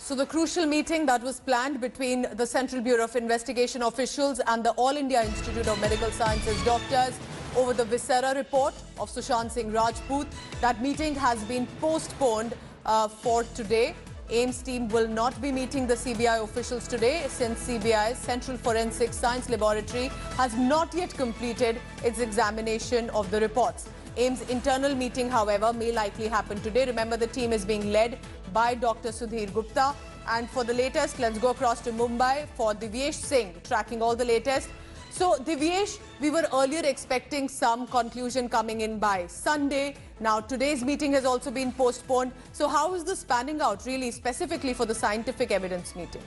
So the crucial meeting that was planned between the Central Bureau of Investigation officials and the All India Institute of Medical Sciences doctors over the Viscera report of Sushant Singh Rajput, that meeting has been postponed for today. AIIMS team will not be meeting the CBI officials today since CBI's Central Forensic Science Laboratory has not yet completed its examination of the reports. AIIMS internal meeting, however, may likely happen today. Remember, the team is being led by Dr. Sudhir Gupta. And for the latest, let's go across to Mumbai for Divyesh Singh, tracking all the latest. So, Divyesh, we were earlier expecting some conclusion coming in by Sunday. Now, today's meeting has also been postponed. So, how is this panning out, really, specifically for the scientific evidence meeting?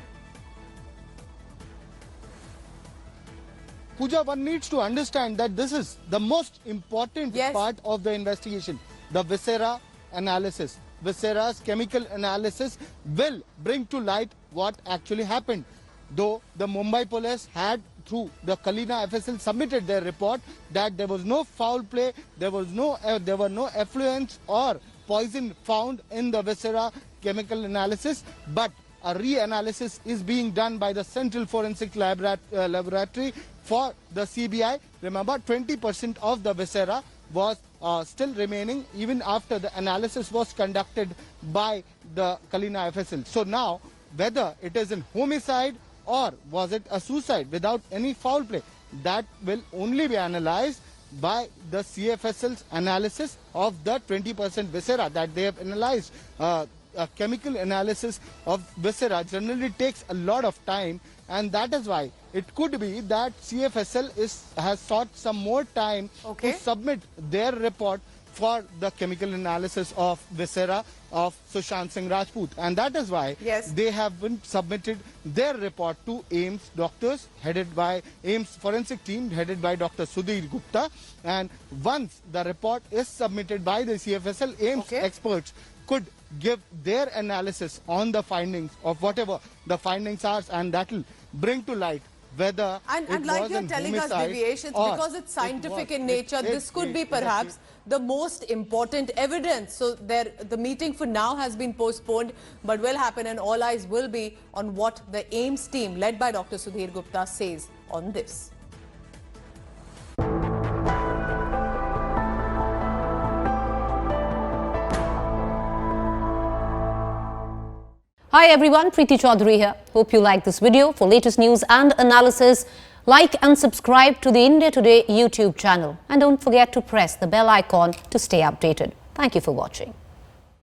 Pooja, one needs to understand that this is the most important part of the investigation. The Viscera analysis. Viscera's chemical analysis will bring to light what actually happened. Though the Mumbai police had, through the Kalina FSL, submitted their report that there was no foul play, there were no effluents or poison found in the Viscera chemical analysis, but a reanalysis is being done by the Central Forensic Laboratory for the CBI. Remember, 20% of the Viscera was still remaining even after the analysis was conducted by the Kalina FSL. So now, whether it is an homicide or was it a suicide without any foul play, that will only be analyzed by the CFSL's analysis of the 20% Viscera that they have analyzed. A chemical analysis of Viscera generally takes a lot of time, and that is why it could be that CFSL has sought some more time to submit their report for the chemical analysis of Viscera of Sushant Singh Rajput, and that is why they haven't submitted their report to AIIMS doctors headed by AIIMS forensic team headed by Dr. Sudhir Gupta. And once the report is submitted by the CFSL, AIIMS experts could give their analysis on the findings of whatever the findings are, and that will bring to light whether and like you're telling us, Divyesh, it's because it's scientific in nature. This could be perhaps the most important evidence. So the meeting for now has been postponed, but will happen, and all eyes will be on what the AIIMS team led by Dr. Sudhir Gupta says on this. Hi everyone, Preeti Chaudhary here. Hope you like this video. For latest news and analysis, like and subscribe to the India Today YouTube channel. And don't forget to press the bell icon to stay updated. Thank you for watching.